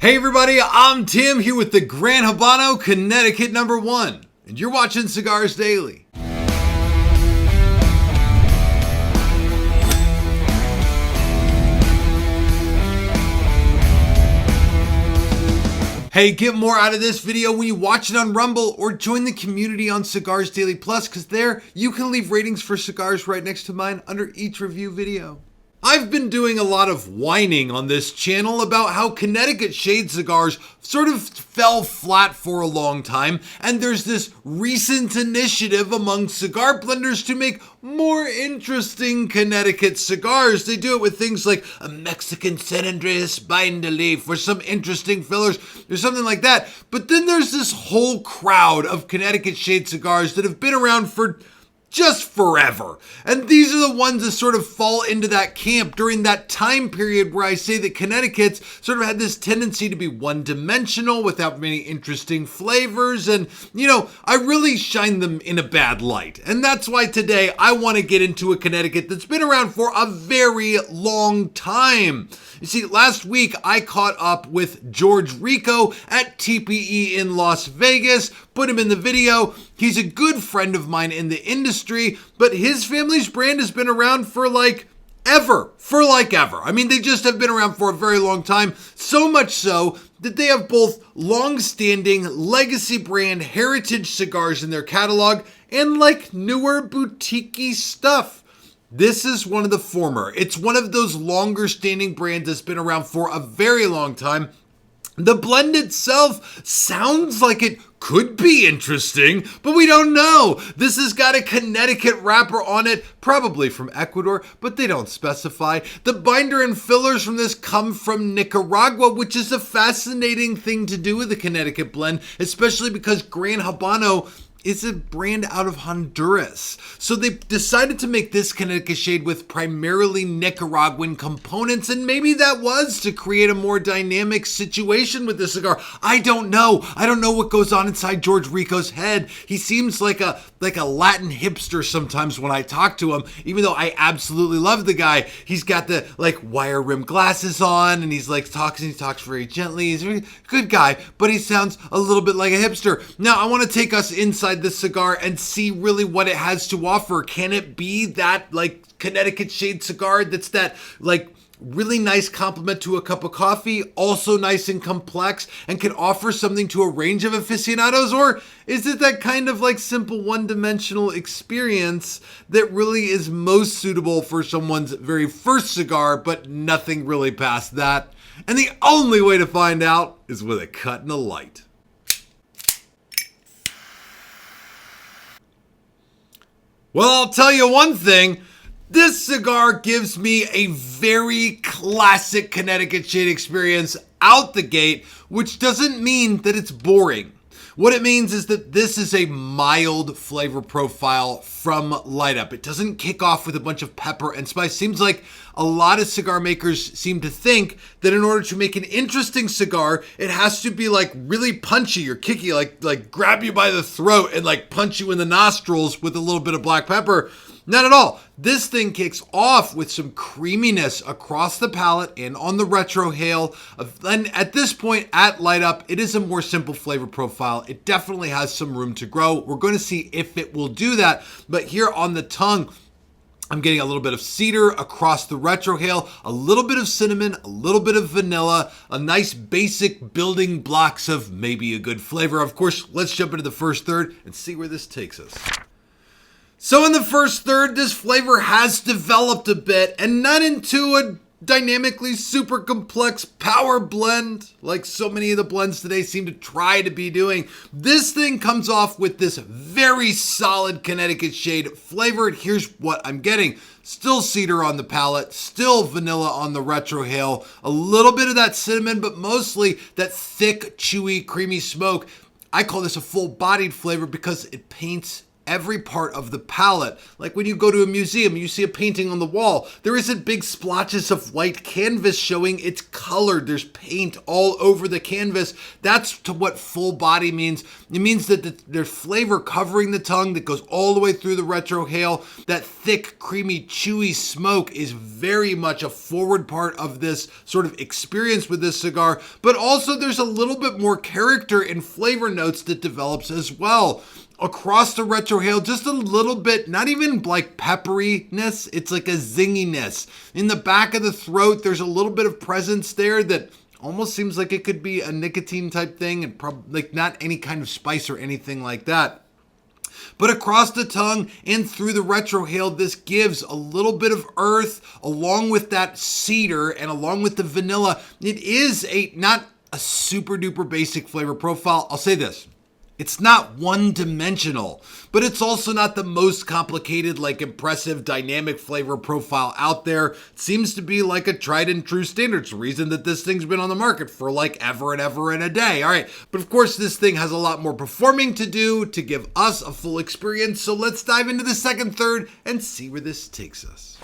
Hey everybody, I'm Tim here with the Gran Habano Connecticut #1, and you're watching Cigars Daily. Hey, get more out of this video when you watch it on Rumble or join the community on Cigars Daily Plus, because there you can leave ratings for cigars right next to mine under each review video. I've been doing a lot of whining on this channel about how Connecticut Shade cigars sort of fell flat for a long time, and there's this recent initiative among cigar blenders to make more interesting Connecticut cigars. They do it with things like a Mexican San Andreas binder leaf or some interesting fillers or something like that. But then there's this whole crowd of Connecticut Shade cigars that have been around for just forever. And these are the ones that sort of fall into that camp during that time period where I say that Connecticut's sort of had this tendency to be one-dimensional without many interesting flavors. And, I really shine them in a bad light. And that's why today I want to get into a Connecticut that's been around for a very long time. You see, last week I caught up with George Rico at TPE in Las Vegas, put him in the video. He's a good friend of mine in the industry, but his family's brand has been around for ever. I mean, they just have been around for a very long time, so much so that they have both long-standing legacy brand heritage cigars in their catalog and newer boutique-y stuff. This is one of the former. It's one of those longer standing brands that's been around for a very long time. The blend itself sounds like it could be interesting, but we don't know. This has got a Connecticut wrapper on it, probably from Ecuador, but they don't specify. The binder and fillers from this come from Nicaragua, which is a fascinating thing to do with a Connecticut blend, especially because Gran Habano is a brand out of Honduras. So they decided to make this Connecticut Shade with primarily Nicaraguan components, and maybe that was to create a more dynamic situation with this cigar. I don't know. I don't know what goes on inside George Rico's head. He seems like a Latin hipster sometimes when I talk to him, even though I absolutely love the guy. He's got the wire rim glasses on, and he talks very gently. He's a very good guy, but he sounds a little bit like a hipster. Now I want to take us inside this cigar and see really what it has to offer. Can it be that Connecticut Shade cigar that's that really nice complement to a cup of coffee, also nice and complex, and can offer something to a range of aficionados? Or is it that kind of simple one-dimensional experience that really is most suitable for someone's very first cigar, but nothing really past that? And the only way to find out is with a cut and a light. Well, I'll tell you one thing. This cigar gives me a very classic Connecticut Shade experience out the gate, which doesn't mean that it's boring. What it means is that this is a mild flavor profile from light up. It doesn't kick off with a bunch of pepper and spice. Seems like a lot of cigar makers seem to think that in order to make an interesting cigar, it has to be really punchy or kicky, like grab you by the throat and punch you in the nostrils with a little bit of black pepper. Not at all. This thing kicks off with some creaminess across the palate and on the retrohale. And at this point, at light up, it is a more simple flavor profile. It definitely has some room to grow. We're going to see if it will do that. But here on the tongue, I'm getting a little bit of cedar across the retrohale, a little bit of cinnamon, a little bit of vanilla, a nice basic building blocks of maybe a good flavor. Of course, let's jump into the first third and see where this takes us. So in the first third, this flavor has developed a bit, and not into a dynamically super complex power blend like so many of the blends today seem to try to be doing. This thing comes off with this very solid Connecticut Shade flavor. Here's what I'm getting. Still cedar on the palate, still vanilla on the retrohale, a little bit of that cinnamon, but mostly that thick, chewy, creamy smoke. I call this a full-bodied flavor because it paints every part of the palette. Like when you go to a museum and you see a painting on the wall, there isn't big splotches of white canvas showing, it's colored. There's paint all over the canvas. That's to what full body means. It means that there's flavor covering the tongue that goes all the way through the retrohale. That thick, creamy, chewy smoke is very much a forward part of this sort of experience with this cigar, but also there's a little bit more character and flavor notes that develops as well. Across the retrohale, just a little bit, not even like pepperiness, it's like a zinginess. In the back of the throat, there's a little bit of presence there that almost seems like it could be a nicotine type thing, and probably like not any kind of spice or anything like that. But across the tongue and through the retrohale, this gives a little bit of earth along with that cedar and along with the vanilla. It is not a super duper basic flavor profile. I'll say this. It's not one-dimensional, but it's also not the most complicated, like impressive, dynamic flavor profile out there. It seems to be like a tried and true standard. It's the reason that this thing's been on the market for like ever and ever and a day. All right, but of course this thing has a lot more performing to do to give us a full experience. So let's dive into the second third and see where this takes us.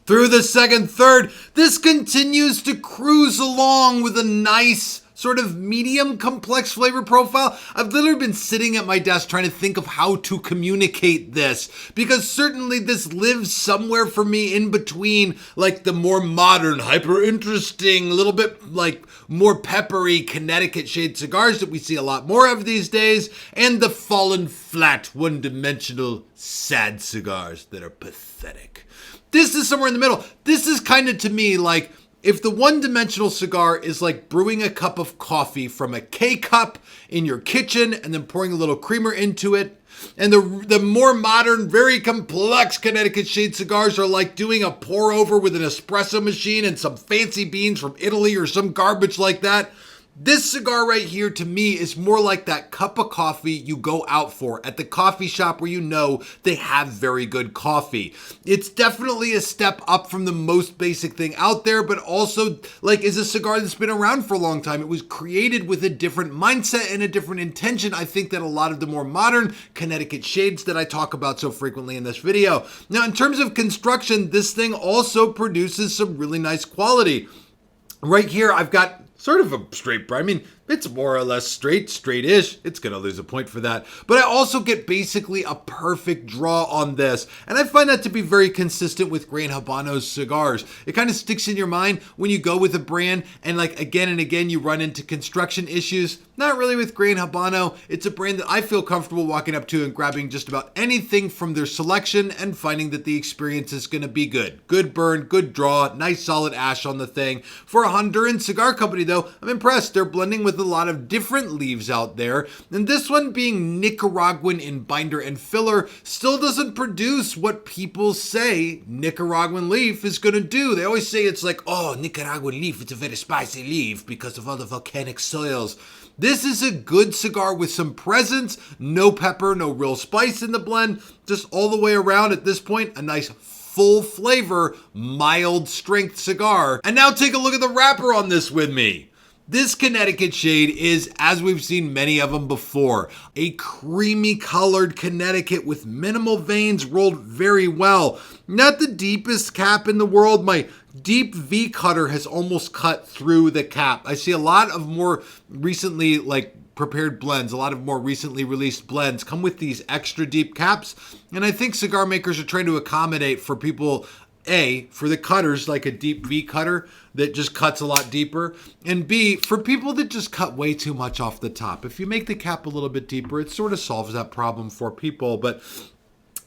Through the second third, this continues to cruise along with a nice sort of medium complex flavor profile. I've literally been sitting at my desk trying to think of how to communicate this, because certainly this lives somewhere for me in between like the more modern, hyper interesting, a little bit like more peppery Connecticut Shade cigars that we see a lot more of these days, and the fallen flat, one-dimensional, sad cigars that are pathetic. This is somewhere in the middle. This is kind of, to me, like if the one-dimensional cigar is like brewing a cup of coffee from a K-cup in your kitchen and then pouring a little creamer into it, and the more modern, very complex Connecticut Shade cigars are like doing a pour over with an espresso machine and some fancy beans from Italy or some garbage like that. This cigar right here to me is more like that cup of coffee you go out for at the coffee shop where you know they have very good coffee. It's definitely a step up from the most basic thing out there, but also like is a cigar that's been around for a long time. It was created with a different mindset and a different intention, I think, than a lot of the more modern Connecticut Shades that I talk about so frequently in this video. Now, in terms of construction, this thing also produces some really nice quality. Right here, I've got sort of a straight, I mean, it's more or less straight-ish. It's going to lose a point for that. But I also get basically a perfect draw on this. And I find that to be very consistent with Gran Habano's cigars. It kind of sticks in your mind when you go with a brand and like again and again you run into construction issues. Not really with Gran Habano. It's a brand that I feel comfortable walking up to and grabbing just about anything from their selection and finding that the experience is going to be good. Good burn, good draw, nice solid ash on the thing. For a Honduran cigar company though, I'm impressed. They're blending with a lot of different leaves out there, and this one being Nicaraguan in binder and filler still doesn't produce what people say Nicaraguan leaf is going to do. They always say it's like, oh, Nicaraguan leaf, it's a very spicy leaf because of all the volcanic soils. This is a good cigar with some presence, no pepper, no real spice in the blend, just all the way around at this point, a nice full flavor, mild strength cigar. And now take a look at the wrapper on this with me. This Connecticut Shade is, as we've seen many of them before, a creamy colored Connecticut with minimal veins rolled very well. Not the deepest cap in the world. My deep V cutter has almost cut through the cap. I see a lot of more recently prepared blends, a lot of more recently released blends come with these extra deep caps. And I think cigar makers are trying to accommodate for people, A, for the cutters, like a deep V cutter that just cuts a lot deeper, and B, for people that just cut way too much off the top. If you make the cap a little bit deeper, it sort of solves that problem for people, but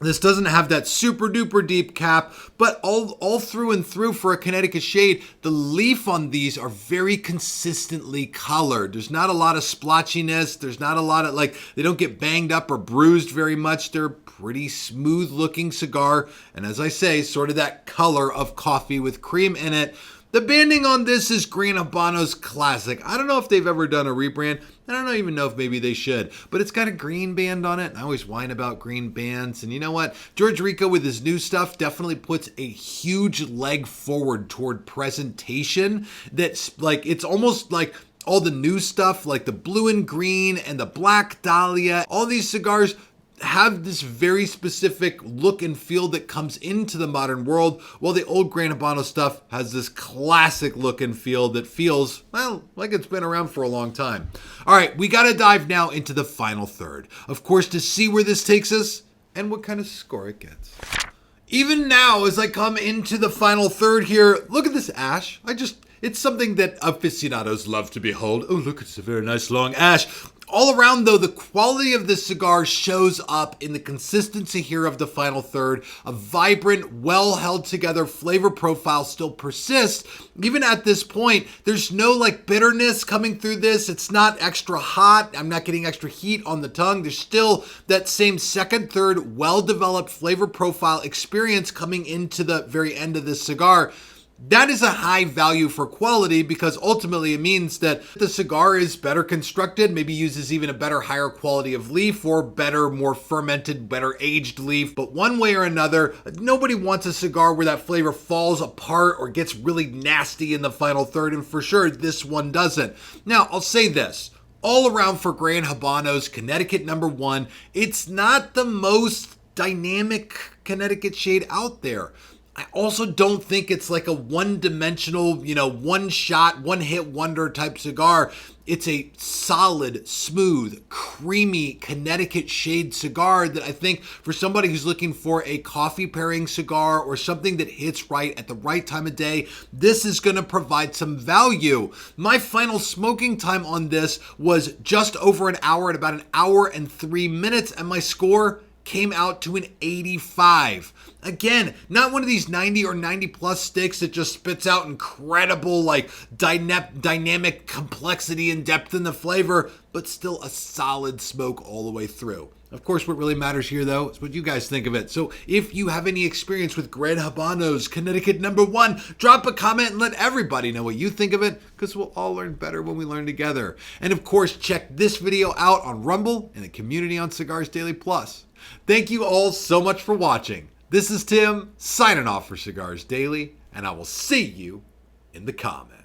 this doesn't have that super duper deep cap, but all through and through for a Connecticut Shade, the leaf on these are very consistently colored. There's not a lot of splotchiness. There's not a lot of they don't get banged up or bruised very much. They're pretty smooth looking cigar. And as I say, sort of that color of coffee with cream in it. The banding on this is Gran Habano's classic. I don't know if they've ever done a rebrand. I don't even know if maybe they should, but it's got a green band on it. And I always whine about green bands. And you know what? George Rico with his new stuff definitely puts a huge leg forward toward presentation. That's it's almost like all the new stuff, like the blue and green and the black dahlia, all these cigars have this very specific look and feel that comes into the modern world, while the old Gran Habano stuff has this classic look and feel that feels, well, like it's been around for a long time. All right, we got to dive now into the final third, of course, to see where this takes us and what kind of score it gets. Even now, as I come into the final third here, look at this ash. It's something that aficionados love to behold. Oh, look, it's a very nice long ash. All around, though, the quality of this cigar shows up in the consistency here of the final third. A vibrant, well-held together flavor profile still persists. Even at this point, there's no bitterness coming through this. It's not extra hot. I'm not getting extra heat on the tongue. There's still that same second, third, well-developed flavor profile experience coming into the very end of this cigar. That is a high value for quality because ultimately it means that the cigar is better constructed, maybe uses even a better, higher quality of leaf or better, more fermented, better aged leaf. But one way or another, nobody wants a cigar where that flavor falls apart or gets really nasty in the final third, and for sure this one doesn't. Now, I'll say this. All around for Gran Habano's Connecticut No. 1, it's not the most dynamic Connecticut shade out there. I also don't think it's like a one-dimensional, one shot, one hit wonder type cigar. It's a solid, smooth, creamy Connecticut shade cigar that I think for somebody who's looking for a coffee pairing cigar or something that hits right at the right time of day, this is going to provide some value. My final smoking time on this was just over an hour, at about an hour and 3 minutes, and my score came out to an 85. Again, not one of these 90 or 90 plus sticks that just spits out incredible dynamic complexity and depth in the flavor, but still a solid smoke all the way through. Of course, what really matters here, though, is what you guys think of it. So if you have any experience with Gran Habano's Connecticut No. 1, drop a comment and let everybody know what you think of it, because we'll all learn better when we learn together. And of course, check this video out on Rumble and the community on Cigars Daily Plus. Thank you all so much for watching. This is Tim, signing off for Cigars Daily, and I will see you in the comments.